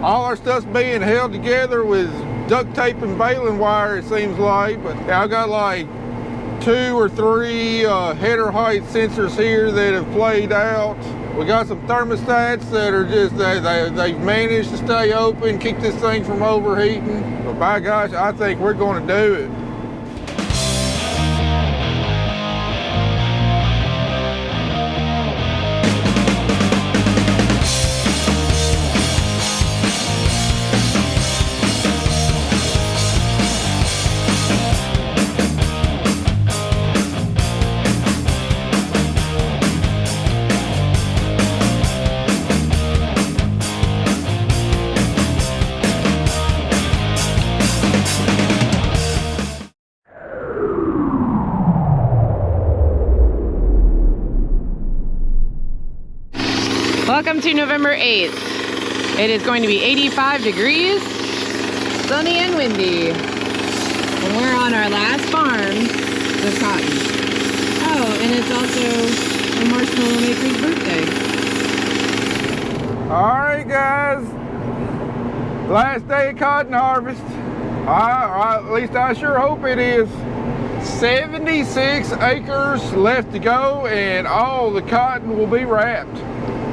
All our stuff's being held together with duct tape and baling wire, it seems like. But I've got like 2 or 3 header height sensors here that have played out. We got some thermostats that are just, they've managed to stay open, keep this thing from overheating. But by gosh, I think we're going to do it. Welcome to November 8th. It is going to be 85 degrees, sunny and windy. And we're on our last farm with cotton. Oh, and it's also the marshmallow maker's birthday. All right, guys. Last day of cotton harvest. At least I sure hope it is. 76 acres left to go and all the cotton will be wrapped.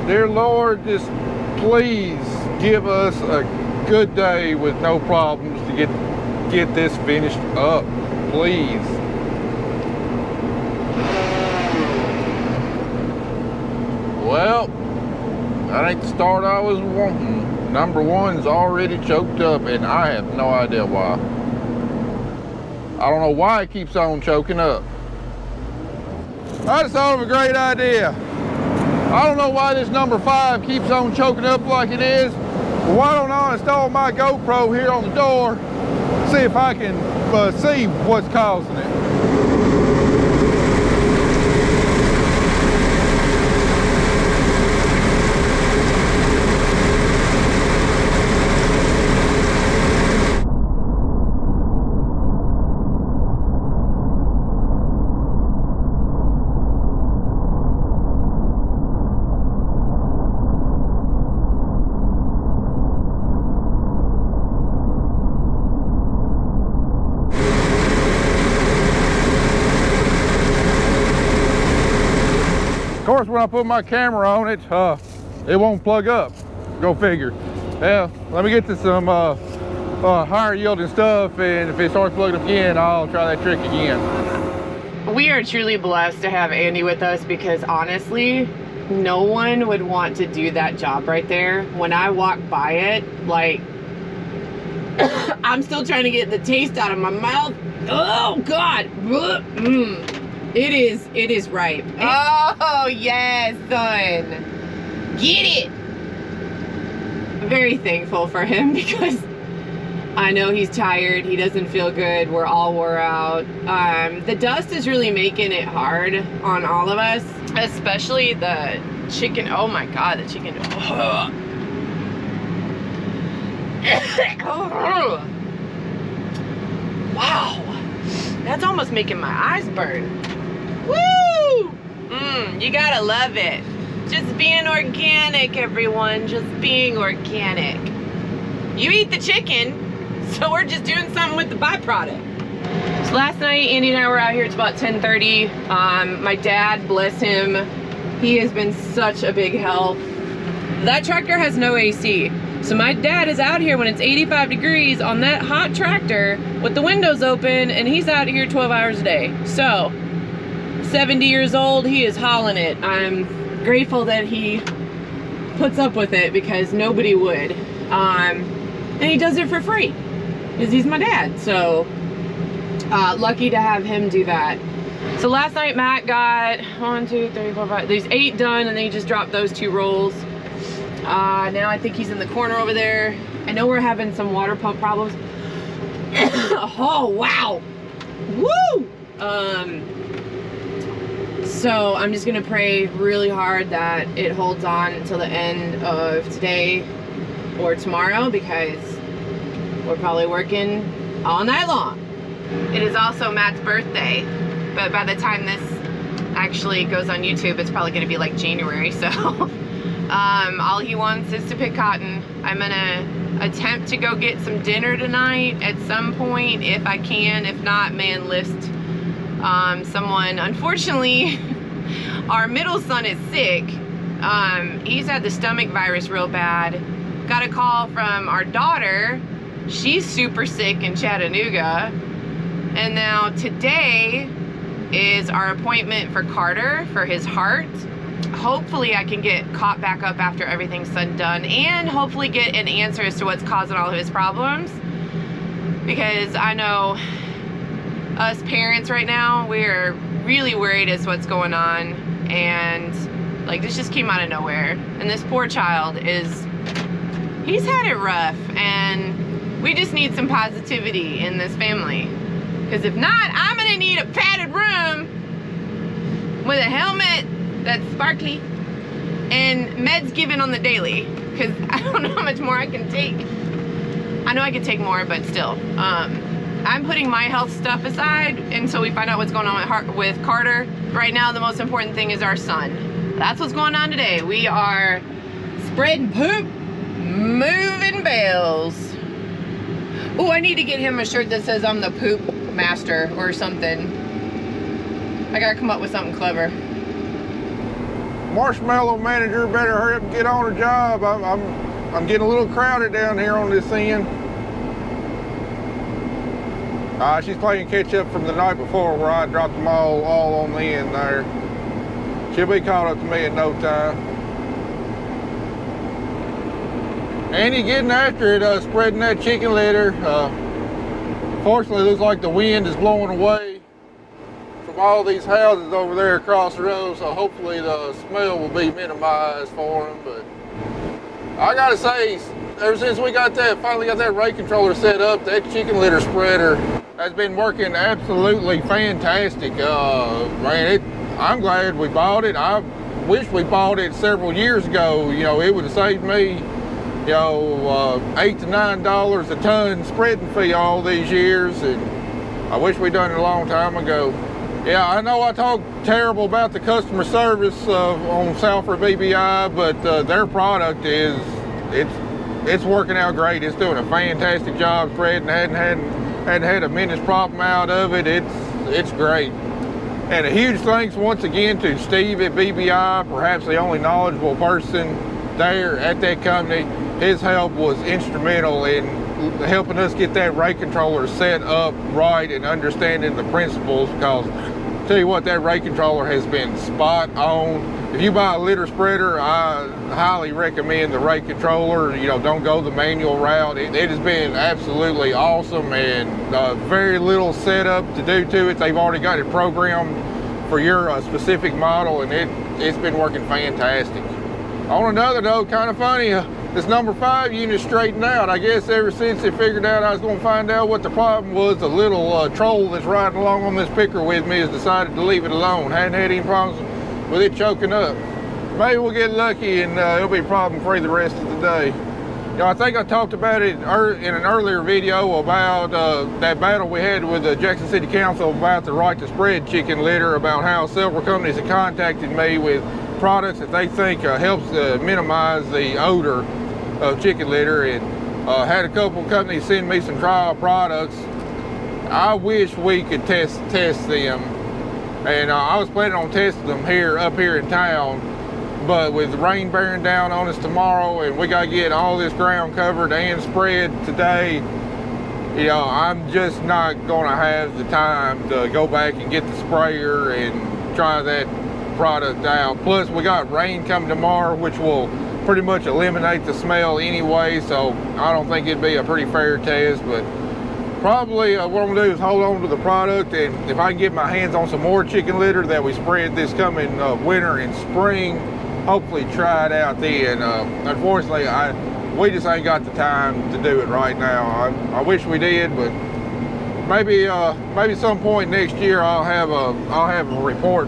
Dear Lord, just please give us a good day with no problems to get this finished up, please. Well, that ain't the start I was wanting. Number 1's already choked up and I have no idea why. I don't know why it keeps on choking up. I just thought of a great idea. I don't know why this number 5 keeps on choking up like it is, but why don't I install my GoPro here on the door, see if I can see what's causing it. Of course, when I put my camera on it, it won't plug up. Go figure. Yeah, let me get to some higher yielding stuff, and if it starts plugging up again, I'll try that trick again. We are truly blessed to have Andy with us because honestly, no one would want to do that job right there. When I walk by it, like, I'm still trying to get the taste out of my mouth. Oh God. It is ripe. Oh yes, son. Get it. I'm very thankful for him because I know he's tired. He doesn't feel good. We're all wore out. The dust is really making it hard on all of us, especially the chicken. Oh my God, the chicken. Wow, that's almost making my eyes burn. Woo! You gotta love it. Just being organic, everyone. Just being organic. You eat the chicken, so we're just doing something with the byproduct. So last night, Andy and I were out here. It's about 10:30. My dad, bless him, he has been such a big help. That tractor has no AC. So my dad is out here when it's 85 degrees on that hot tractor with the windows open, and he's out here 12 hours a day. So 70 years old, he is hauling it. I'm grateful that he puts up with it because nobody would. And he does it for free because he's my dad. So lucky to have him do that. So last night Matt got 1, 2, 3, 4, 5, there's 8 done, and then he just dropped those 2 rolls. Now I think he's in the corner over there. I know we're having some water pump problems. Oh wow. Woo! So I'm just gonna pray really hard that it holds on until the end of today or tomorrow because we're probably working all night long. It is also Matt's birthday, but by the time this actually goes on YouTube, it's probably gonna be like January, so All he wants is to pick cotton. I'm gonna attempt to go get some dinner tonight at some point if I can. If not, man, list someone. Unfortunately, our middle son is sick. He's had the stomach virus real bad. Got a call from our daughter. She's super sick in Chattanooga. And now today is our appointment for Carter for his heart. Hopefully I can get caught back up after everything's said and done, and hopefully get an answer as to what's causing all of his problems. Because I know us parents right now, we're really worried as to what's going on, and like this just came out of nowhere. And this poor child he's had it rough, and we just need some positivity in this family. Because if not, I'm gonna need a padded room with a helmet that's sparkly and meds given on the daily, because I don't know how much more I can take. I know I can take more, but still. I'm putting my health stuff aside until we find out what's going on with Carter. Right now, the most important thing is our son. That's what's going on today. We are spreading poop, moving bales. Oh, I need to get him a shirt that says I'm the poop master or something. I gotta come up with something clever. Marshmallow manager better hurry up and get on her job. I'm getting a little crowded down here on this end. She's playing catch up from the night before where I dropped them all on the end there. She'll be caught up to me in no time. Andy getting after it, spreading that chicken litter. Fortunately, it looks like the wind is blowing away from all these houses over there across the road, so hopefully the smell will be minimized for them. But I gotta say, ever since we finally got that rate controller set up, that chicken litter spreader has been working absolutely fantastic. Man, I'm glad we bought it. I wish we bought it several years ago. You know, it would have saved me, you know, $8 to $9 a ton spreading fee all these years, and I wish we'd done it a long time ago. Yeah, I know I talk terrible about the customer service on Salford BBI, but their product it's working out great. It's doing a fantastic job spreading. Hadn't had a minute's problem out of it. It's great. And a huge thanks once again to Steve at BBI, perhaps the only knowledgeable person there at that company. His help was instrumental in helping us get that rate controller set up right and understanding the principles, because I'll tell you what, that rate controller has been spot on. If you buy a litter spreader, I highly recommend the rate controller. You know, don't go the manual route. It has been absolutely awesome, and very little setup to do to it. They've already got it programmed for your specific model, and it's been working fantastic. On another note, kind of funny, this number 5 unit straightened out. I guess ever since they figured out I was going to find out what the problem was, the little troll that's riding along on this picker with me has decided to leave it alone. Hadn't had any problems with it choking up. Maybe we'll get lucky and it'll be problem free the rest of the day. You know, I think I talked about it in an earlier video about that battle we had with the Jackson City Council about the right to spread chicken litter, about how several companies have contacted me with products that they think helps minimize the odor of chicken litter, and had a couple companies send me some trial products. I wish we could test them, and I was planning on testing them up here in town, but with the rain bearing down on us tomorrow and we got to get all this ground covered and spread today, you know, I'm just not going to have the time to go back and get the sprayer and try that product out. Plus we got rain coming tomorrow, which will pretty much eliminate the smell anyway, so I don't think it'd be a pretty fair test. But probably what I'm gonna do is hold on to the product, and if I can get my hands on some more chicken litter that we spread this coming winter and spring, hopefully try it out then. Unfortunately, we just ain't got the time to do it right now. I wish we did, but maybe some point next year I'll have a report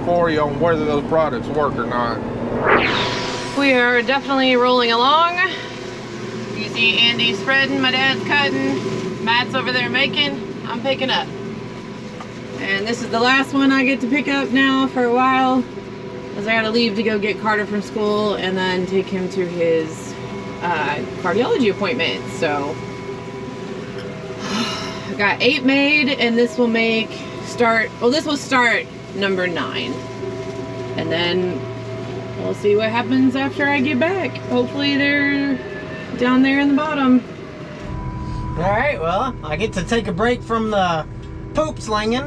for you on whether those products work or not. We are definitely rolling along. You see Andy spreading, my dad's cutting, Matt's over there making, I'm picking up. And this is the last one I get to pick up now for a while. Because I gotta leave to go get Carter from school and then take him to his cardiology appointment. So I got 8 made, and this will this will start number 9. And then we'll see what happens after I get back. Hopefully they're down there in the bottom. Alright, well, I get to take a break from the poop slinging.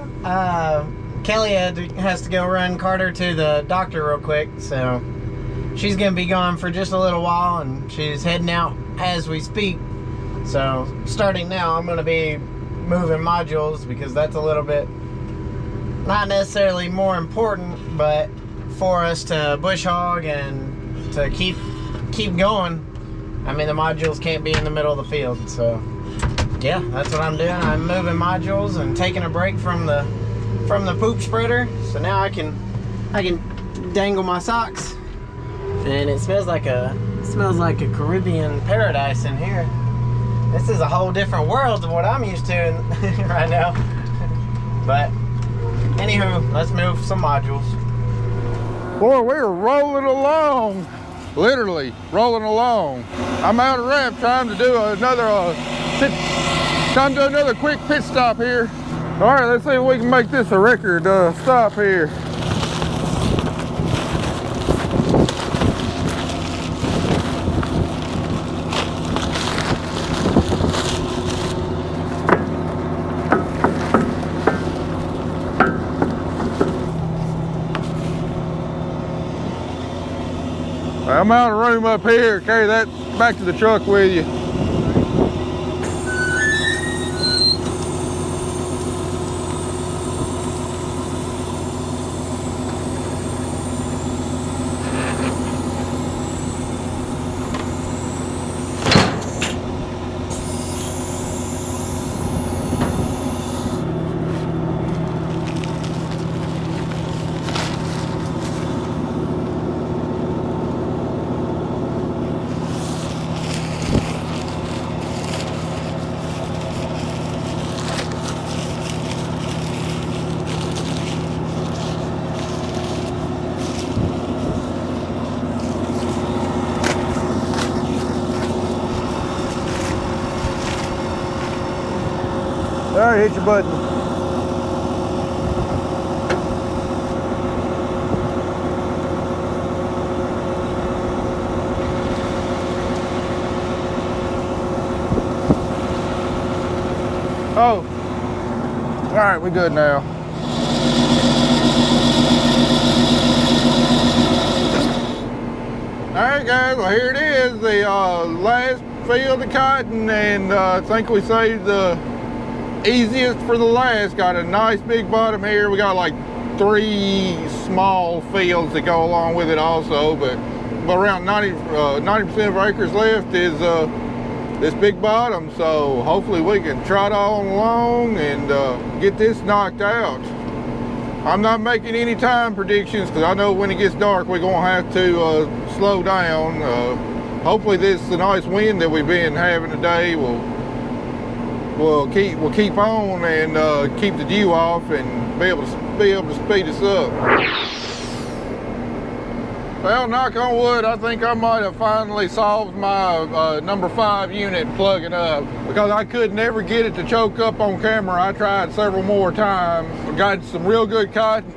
Kelly has to go run Carter to the doctor real quick, so she's gonna be gone for just a little while, and she's heading out as we speak. So starting now, I'm gonna be moving modules, because that's a little bit not necessarily more important, but for us to bush hog and to keep going. I mean, the modules can't be in the middle of the field, so yeah, that's what I'm doing. I'm moving modules and taking a break from the poop spreader, so now I can dangle my socks. And it smells like a Caribbean paradise in here. This is a whole different world than what I'm used to right now. But anywho, let's move some modules. Boy, we're rolling along, literally rolling along. I'm out of wrap trying to do another quick pit stop here. All right, let's see if we can make this a record stop here. I'm out of room up here. Carry that back to the truck with you. All right, hit your button. Oh, all right, we're good now. All right, guys, well, here it is, the last field of cotton, and I think we saved the easiest for the last. Got a nice big bottom here. We got like 3 small fields that go along with it also, but around 90% of our acres left is this big bottom, so hopefully we can trot on along and get this knocked out. I'm not making any time predictions, because I know when it gets dark we're gonna have to slow down. Hopefully the nice wind that we've been having today will keep on and keep the dew off and be able to speed us up. Well, knock on wood, I think I might have finally solved my number 5 unit plugging up, because I could never get it to choke up on camera. I tried several more times. Got some real good cotton,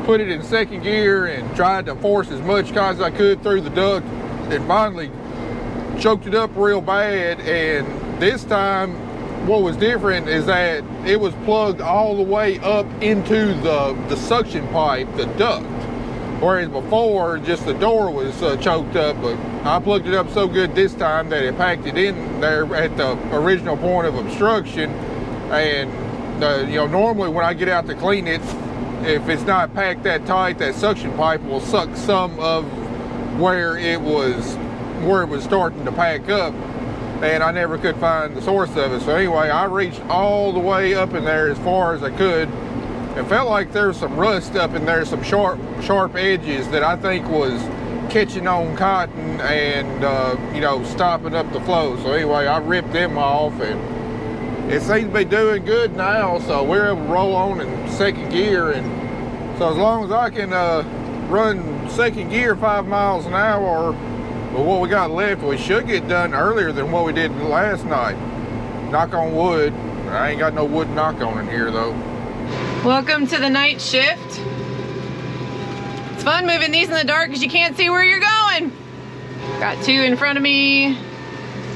put it in second gear and tried to force as much cotton as I could through the duct, and finally choked it up real bad. And this time what was different is that it was plugged all the way up into the suction pipe, the duct, whereas before just the door was choked up. But I plugged it up so good this time that it packed it in there at the original point of obstruction. And you know, normally when I get out to clean it, if it's not packed that tight, that suction pipe will suck some of where it was starting to pack up, and I never could find the source of it. So anyway, I reached all the way up in there as far as I could, and felt like there was some rust up in there, some sharp edges that I think was catching on cotton and you know, stopping up the flow. So anyway, I ripped them off, and it seems to be doing good now, so we're able to roll on in second gear. And so as long as I can run second gear 5 miles an hour. But what we got left, we should get done earlier than what we did last night. Knock on wood. I ain't got no wood knock on in here though. Welcome to the night shift. It's fun moving these in the dark because you can't see where you're going. Got 2 in front of me.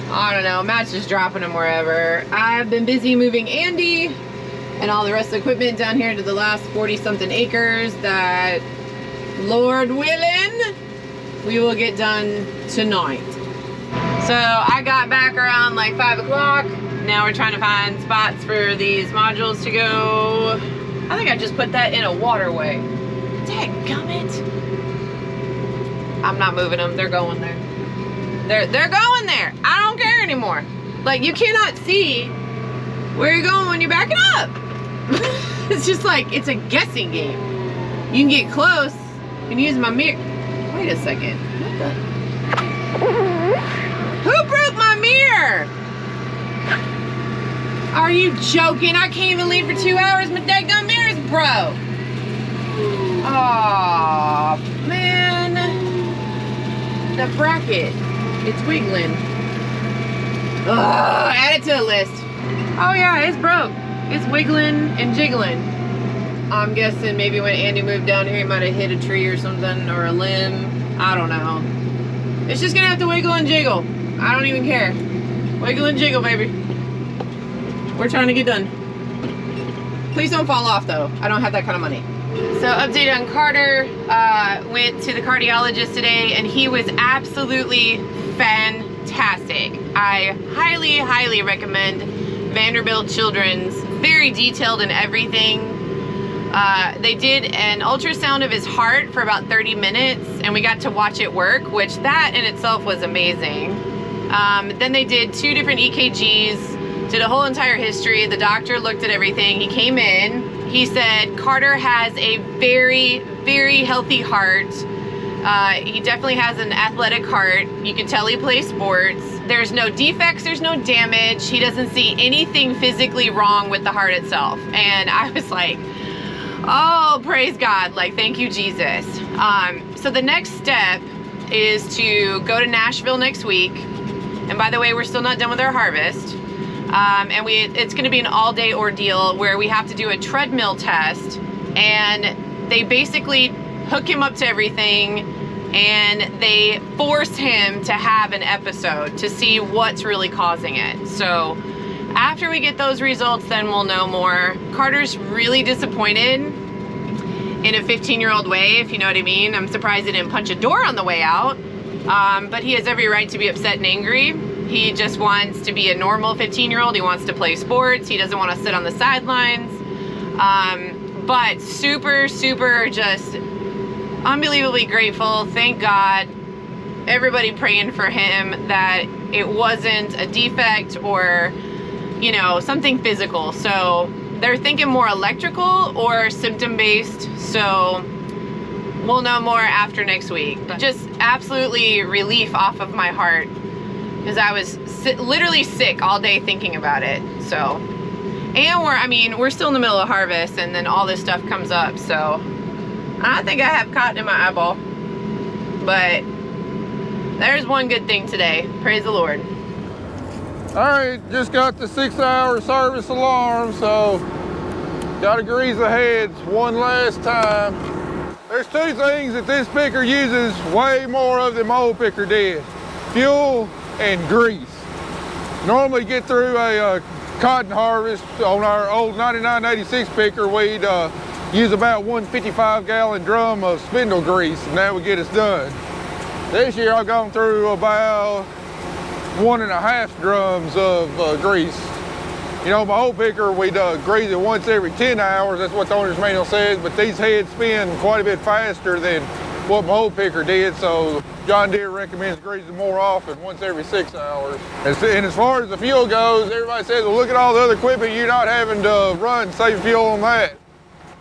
I don't know, Matt's just dropping them wherever. I've been busy moving Andy and all the rest of the equipment down here to the last 40-something acres that, Lord willing, we will get done tonight. So I got back around like 5 o'clock. Now we're trying to find spots for these modules to go. I think I just put that in a waterway. Dadgummit. I'm not moving them, they're going there. They're going there. I don't care anymore. Like, you cannot see where you're going when you're backing up. It's just like, it's a guessing game. You can get close and use my mirror. Wait a second. What the? Who broke my mirror? Are you joking? I can't even leave for 2 hours. My daggum mirror's broke. Aw, man. The bracket. It's wiggling. Ugh, add it to the list. Oh yeah, it's broke. It's wiggling and jiggling. I'm guessing maybe when Andy moved down here, he might have hit a tree or something, or a limb. I don't know. It's just gonna have to wiggle and jiggle. I don't even care. Wiggle and jiggle, baby. We're trying to get done. Please don't fall off though. I don't have that kind of money. So update on Carter. Went to the cardiologist today and he was absolutely fantastic. I highly, highly recommend Vanderbilt Children's. Very detailed in everything. They did an ultrasound of his heart for about 30 minutes and we got to watch it work, which that in itself was amazing. Then they did 2 different EKGs, did a whole entire history. The doctor looked at everything. He came in. He said Carter has a very, very healthy heart. He definitely has an athletic heart. You can tell he plays sports. There's no defects, there's no damage. He doesn't see anything physically wrong with the heart itself. And I was like, oh, praise God, like, thank you, Jesus. So the next step is to go to Nashville next week. And by the way, we're still not done with our harvest. And it's gonna be an all-day ordeal where we have to do a treadmill test. And they basically hook him up to everything and they force him to have an episode to see what's really causing it. So after we get those results, then we'll know more. Carter's really disappointed in a 15-year-old way, if you know what I mean. I'm surprised he didn't punch a door on the way out. But he has every right to be upset and angry. He just wants to be a normal 15-year-old. He wants to play sports. He doesn't want to sit on the sidelines. But super, super just unbelievably grateful. Thank God. Everybody praying for him that it wasn't a defect or, you know, something physical. So they're thinking more electrical or symptom-based. So we'll know more after next week. But just absolutely relief off of my heart because I was literally sick all day thinking about it. So, and we're still in the middle of harvest and then all this stuff comes up. So I think I have cotton in my eyeball, but there's one good thing today. Praise the Lord. All right, just got the 6-hour service alarm, so gotta grease the heads one last time. There's 2 things that this picker uses way more of than my old picker did: fuel and grease. Normally get through a cotton harvest on our old 9986 picker, we'd use about 155-gallon drum of spindle grease, and that would get us done. This year I've gone through about 1.5 drums of grease. You know, my old picker, we'd grease it once every 10 hours. That's what the owner's manual says, but these heads spin quite a bit faster than what my old picker did, so John Deere recommends greasing more often, once every 6 hours. And as far as the fuel goes, everybody says, well, look at all the other equipment you're not having to run, save fuel on that.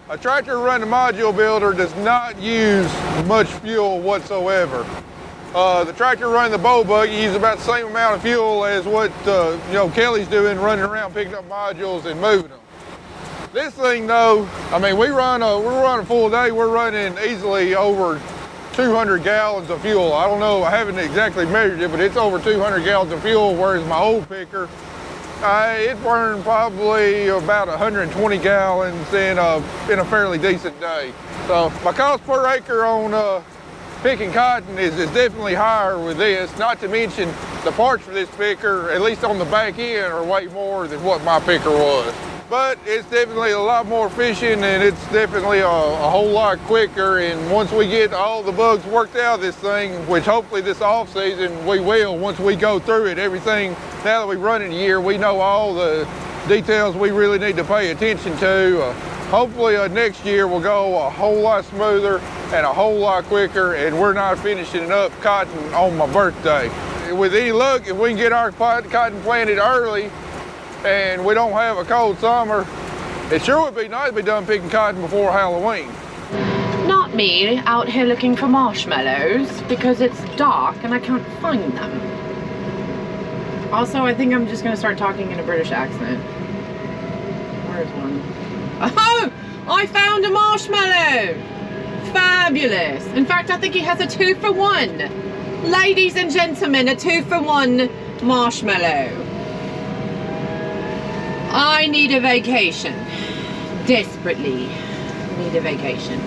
A tractor running module builder does not use much fuel whatsoever. The tractor running the bow buggy uses about the same amount of fuel as what Kelly's doing, running around picking up modules and moving them. This thing though, I mean, we're running a full day. We're running easily over 200 gallons of fuel. I don't know, I haven't exactly measured it, but it's over 200 gallons of fuel, whereas my old picker, it burned probably about 120 gallons in a fairly decent day. So my cost per acre on picking cotton is definitely higher with this, not to mention the parts for this picker, at least on the back end, are way more than what my picker was. But it's definitely a lot more efficient, and it's definitely a whole lot quicker. And once we get all the bugs worked out of this thing, which hopefully this off season we will, once we go through it, everything, now that we've run it a year, we know all the details we really need to pay attention to. Hopefully next year will go a whole lot smoother and a whole lot quicker, and we're not finishing up cotton on my birthday. With any luck, if we can get our cotton planted early and we don't have a cold summer, it sure would be nice to be done picking cotton before Halloween. Not me out here looking for marshmallows because it's dark and I can't find them. Also, I think I'm just gonna start talking in a British accent. Where's one? Oh! I found a marshmallow! Fabulous! In fact, I think he has a 2-for-1. Ladies and gentlemen, a 2-for-1 marshmallow. I need a vacation. Desperately need a vacation.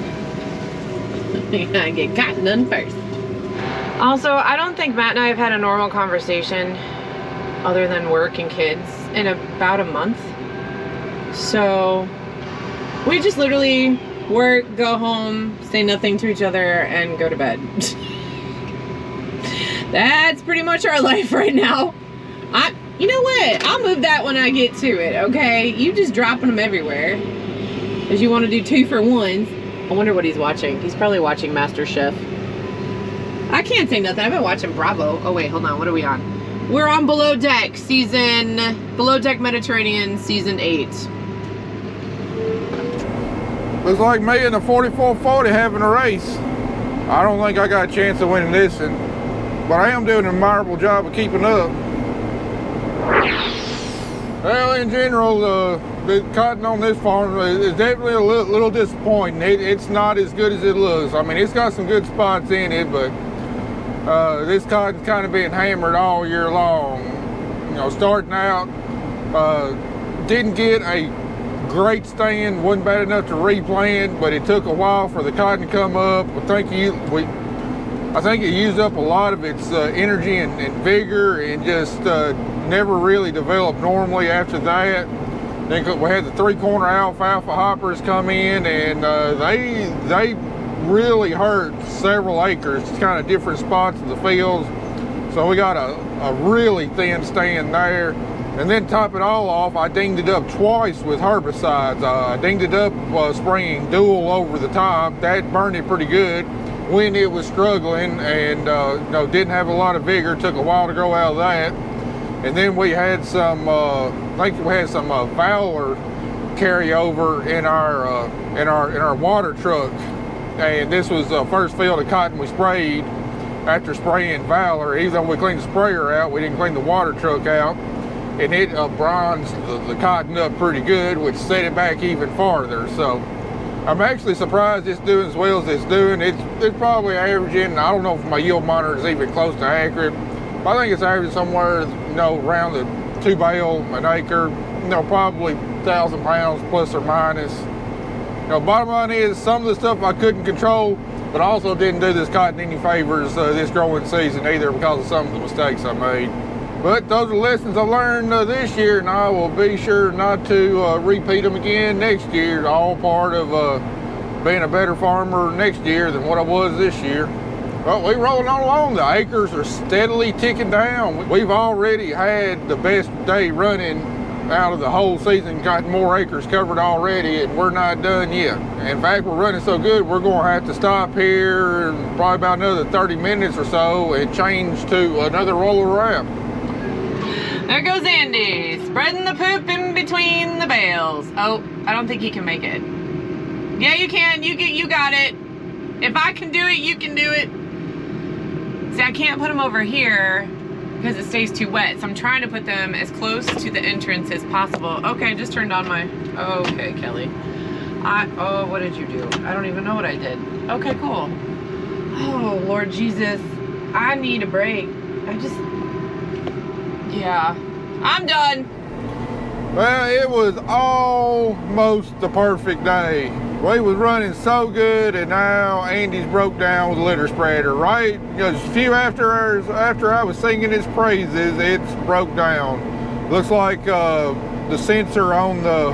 I get cotton done first. Also, I don't think Matt and I have had a normal conversation other than work and kids in about a month. So we just literally work, go home, say nothing to each other, and go to bed. That's pretty much our life right now. You know what? I'll move that when I get to it, okay? You just dropping them everywhere. Because you want to do 2-for-1s. I wonder what he's watching. He's probably watching MasterChef. I can't say nothing. I've been watching Bravo. Oh, wait, hold on. What are we on? We're on Below Deck Mediterranean season 8. Looks like me and the 4440 having a race. I don't think I got a chance of winning this, but I am doing an admirable job of keeping up. Well, in general, the cotton on this farm is definitely a little disappointing. It's not as good as it looks. I mean, it's got some good spots in it, but this cotton's kind of been hammered all year long. You know, starting out, didn't get a great stand, wasn't bad enough to replant, but it took a while for the cotton to come up. I think it used up a lot of its energy and vigor, and just never really developed normally after that. Then we had the 3-corner alfalfa hoppers come in, and they really hurt several acres, kind of different spots of the fields. So we got a really thin stand there. And then top it all off, I dinged it up twice with herbicides. I dinged it up spraying dual over the top. That burned it pretty good when it was struggling and didn't have a lot of vigor. Took a while to grow out of that. And then we had some, I think we had some Valor carryover in our water truck. And this was the first field of cotton we sprayed after spraying Valor. Even though we cleaned the sprayer out, we didn't clean the water truck out. And it bronzed the cotton up pretty good, which set it back even farther. So I'm actually surprised it's doing as well as it's doing. It's probably averaging, I don't know if my yield monitor is even close to accurate, but I think it's averaging somewhere, around the 2 bale an acre, probably 1,000 pounds plus or minus. Bottom line is, some of the stuff I couldn't control, but also didn't do this cotton any favors this growing season either because of some of the mistakes I made. But those are lessons I learned this year, and I will be sure not to repeat them again next year. All part of being a better farmer next year than what I was this year. Well, we're rolling on along. The acres are steadily ticking down. We've already had the best day running out of the whole season, got more acres covered already, and we're not done yet. In fact, we're running so good, we're going to have to stop here in probably about another 30 minutes or so and change to another roller wrap. There goes Andy, spreading the poop in between the bales. Oh, I don't think he can make it. Yeah, you can. You got it. If I can do it, you can do it. See, I can't put him over here because it stays too wet. So I'm trying to put them as close to the entrance as possible. Okay, I just turned on my, okay, Kelly. Oh, what did you do? I don't even know what I did. Okay, cool. Oh, Lord Jesus. I need a break. Yeah. I'm done. Well, it was almost the perfect day. We was running so good, and now Andy's broke down with the litter spreader, right? Just a few after I was singing his praises, it's broke down. Looks like the sensor on the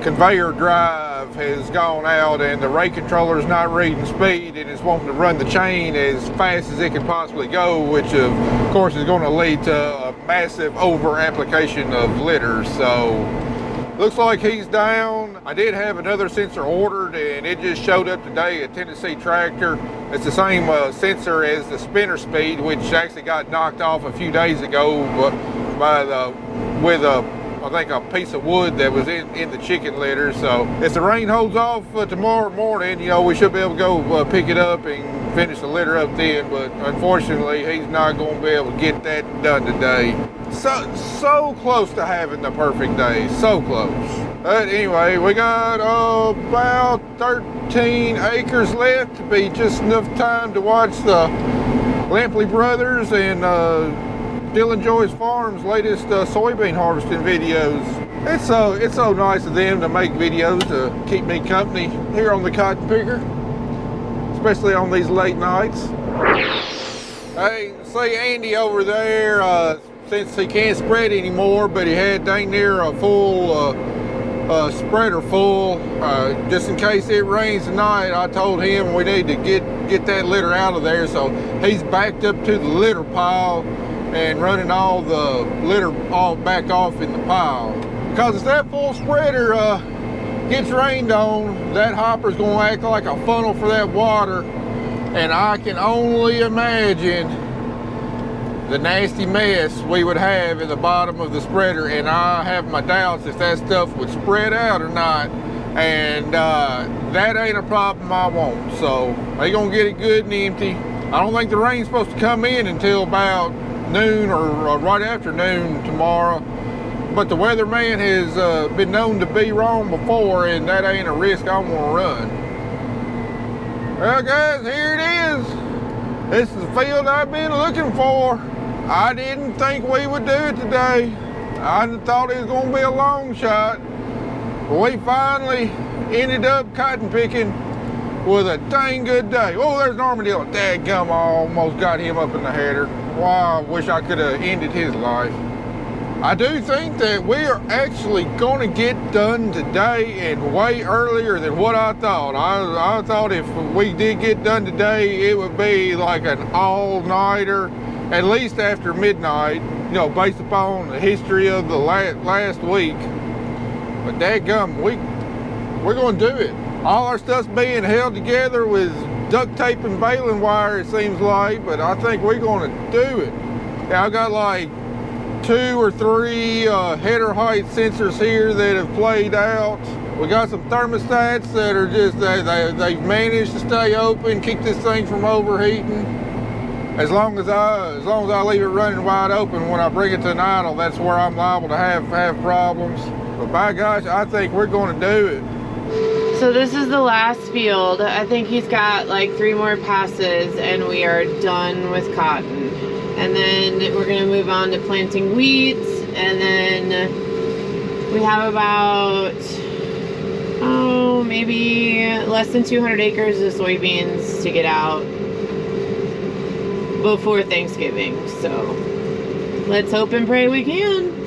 conveyor drive has gone out, and the rate controller is not reading speed, and it's wanting to run the chain as fast as it can possibly go, which of course is going to lead to a massive over application of litter. So looks like he's down. I did have another sensor ordered, and it just showed up today at Tennessee Tractor. It's the same sensor as the spinner speed, which actually got knocked off a few days ago with I think a piece of wood that was in the chicken litter. So if the rain holds off tomorrow morning, we should be able to go pick it up and finish the litter up then. But unfortunately, he's not going to be able to get that done today. So close to having the perfect day, so close. But anyway, we got about 13 acres left to be just enough time to watch the Lampley brothers and Dylan Joy's Farms latest soybean harvesting videos. It's so nice of them to make videos to keep me company here on the cotton picker, especially on these late nights. Hey, see Andy over there, since he can't spread anymore, but he had dang near a full spreader full. Just in case it rains tonight, I told him we need to get that litter out of there, so he's backed up to the litter pile and running all the litter all back off in the pile. Because if that full spreader gets rained on, that hopper's going to act like a funnel for that water, and I can only imagine the nasty mess we would have in the bottom of the spreader, and I have my doubts if that stuff would spread out or not, and that ain't a problem I want. So they gonna get it good and empty. I don't think the rain's supposed to come in until about noon or right after noon tomorrow, but the weatherman has been known to be wrong before, and that ain't a risk I want to run. Well guys, here it is. This is the field I've been looking for. I didn't think we would do it today. I thought it was going to be a long shot, but we finally ended up cotton picking with a dang good day. Oh, there's an armadillo. Dadgum, I almost got him up in the header. Wow, I wish I could have ended his life. I do think that we are actually going to get done today and way earlier than what I thought. I thought if we did get done today, it would be like an all-nighter, at least after midnight, based upon the history of the last week. But dadgum, we're going to do it. All our stuff's being held together with duct tape and baling wire, it seems like, but I think we're going to do it. Yeah, I got like 2 or 3 header height sensors here that have played out. We got some thermostats that are just, they've managed to stay open, keep this thing from overheating. As long as I leave it running wide open, when I bring it to an idle, that's where I'm liable to have problems. But by gosh, I think we're going to do it. So this is the last field. I think he's got like 3 more passes and we are done with cotton. And then we're gonna move on to planting wheat, and then we have about, maybe less than 200 acres of soybeans to get out before Thanksgiving. So let's hope and pray we can.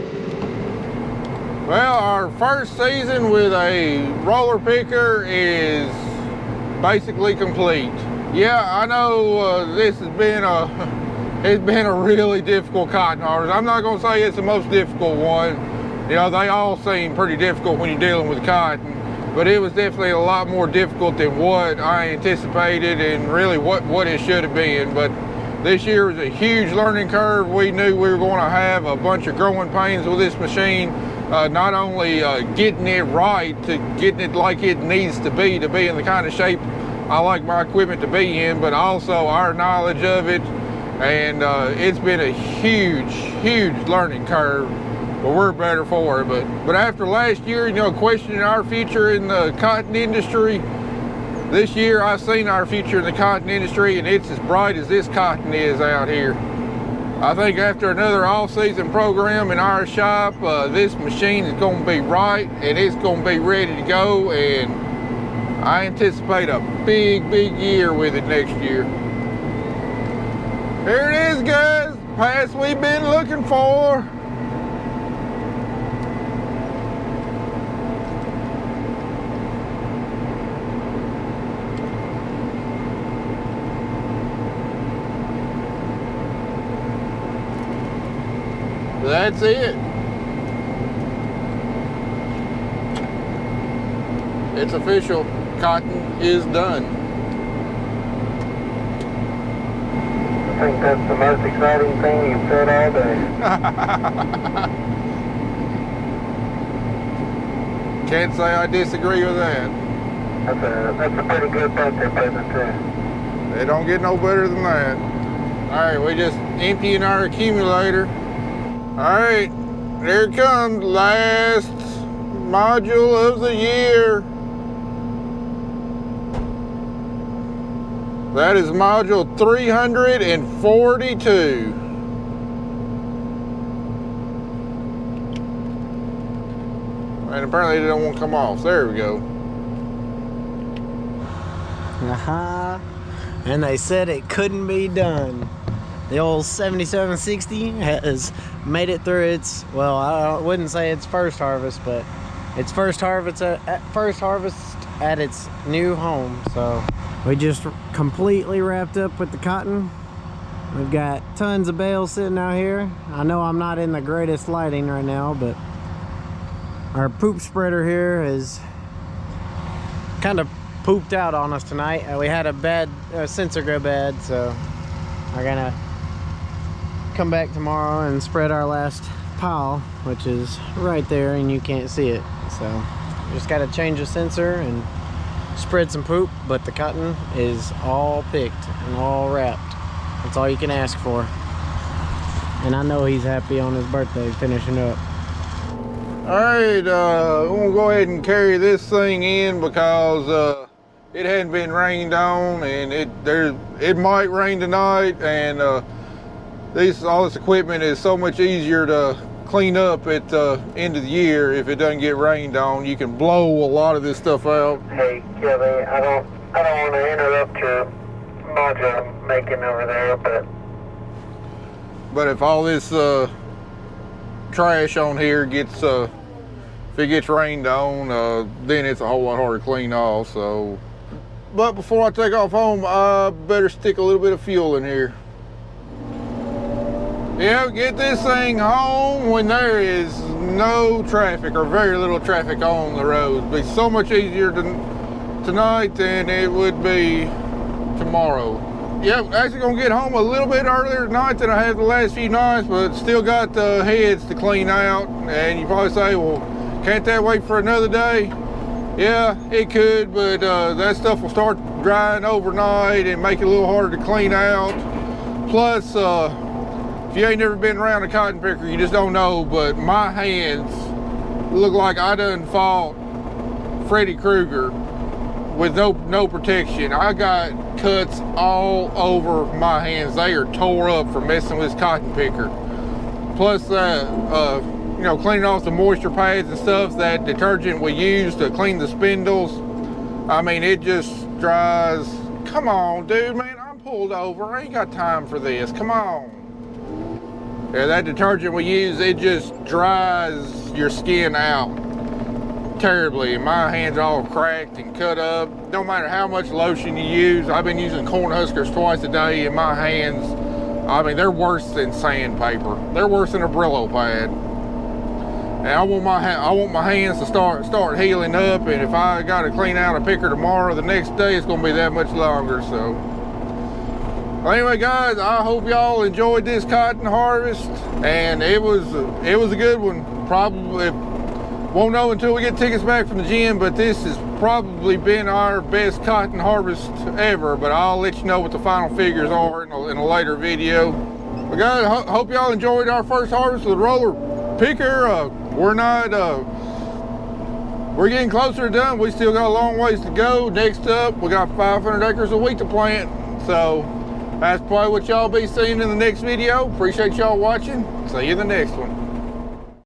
Well, our first season with a roller picker is basically complete. Yeah, I know this has been it's been a really difficult cotton harvest. I'm not going to say it's the most difficult one. They all seem pretty difficult when you're dealing with cotton, but it was definitely a lot more difficult than what I anticipated and really what it should have been. But this year was a huge learning curve. We knew we were going to have a bunch of growing pains with this machine. Not only getting it right, to getting it like it needs to be in the kind of shape I like my equipment to be in, but also our knowledge of it And it's been a huge learning curve, but we're better for it. But after last year, you know, questioning our future in the cotton industry, this year I've seen our future in the cotton industry, and it's as bright as this cotton is out here. I think after another all-season program in our shop, this machine is going to be right, and it's going to be ready to go, and I anticipate a big year with it next year. Here it is, guys, pass we've been looking for. That's it. It's official. Cotton is done. I think that's the most exciting thing you've said all day. Can't say I disagree with that. That's a pretty good birthday present too. They don't get no better than that. Alright, we just emptying our accumulator. Alright, here it comes, last module of the year. That is module 342. And apparently they don't want to come off. There we go. And they said it couldn't be done. The old 7760 has made it through its, well, I wouldn't say its first harvest, but its first harvest at its new home. So we just completely wrapped up with the cotton. We've got tons of bales sitting out here. I know I'm not in the greatest lighting right now, but our poop spreader here is kind of pooped out on us tonight. We had a bad sensor go bad, so we're gonna come back tomorrow and spread our last pile, which is right there and you can't see it. So just got to change the sensor and spread some poop, but the cotton is all picked and all wrapped. That's all you can ask for. And I know he's happy on his birthday finishing up. All right, we're gonna go ahead and carry this thing in because it hadn't been rained on, and it might rain tonight, and all this equipment is so much easier to clean up at the end of the year. If it doesn't get rained on, you can blow a lot of this stuff out. Hey, Kelly, I don't want to interrupt your module making over there, but if all this trash on here gets, if it gets rained on, then it's a whole lot harder to clean off. So, but before I take off home, I better stick a little bit of fuel in here. Yeah, get this thing home when there is no traffic or very little traffic on the roads. It'll be so much easier tonight than it would be tomorrow. Yep, actually gonna get home a little bit earlier tonight than I have the last few nights, but still got the heads to clean out. And you probably say, well, can't that wait for another day? Yeah, it could, but that stuff will start drying overnight and make it a little harder to clean out. Plus, if you ain't never been around a cotton picker, you just don't know, but my hands look like I done fought Freddy Krueger with no protection. I got cuts all over my hands. They are tore up from messing with this cotton picker. Plus you know, cleaning off the moisture pads and stuff, that detergent we use to clean the spindles. I mean, it just dries. Come on, dude, man, I'm pulled over. I ain't got time for this. Come on. Yeah, that detergent we use, it just dries your skin out terribly. My hands are all cracked and cut up. No matter how much lotion you use. I've been using corn huskers twice a day, and my hands, I mean, they're worse than sandpaper. They're worse than a Brillo pad. And I want my hands to start healing up, and if I got to clean out a picker tomorrow, the next day it's going to be that much longer. So anyway, guys, I hope y'all enjoyed this cotton harvest, and it was a good one. Probably Won't know until we get tickets back from the gym, but this has probably been our best cotton harvest ever, but I'll let you know what the final figures are in a later video. But guys, hope y'all enjoyed our first harvest with the roller picker. We're getting closer to done. We still got a long ways to go. Next up, we got 500 acres of wheat to plant. So that's probably what y'all be seeing in the next video. Appreciate y'all watching. See you in the next one.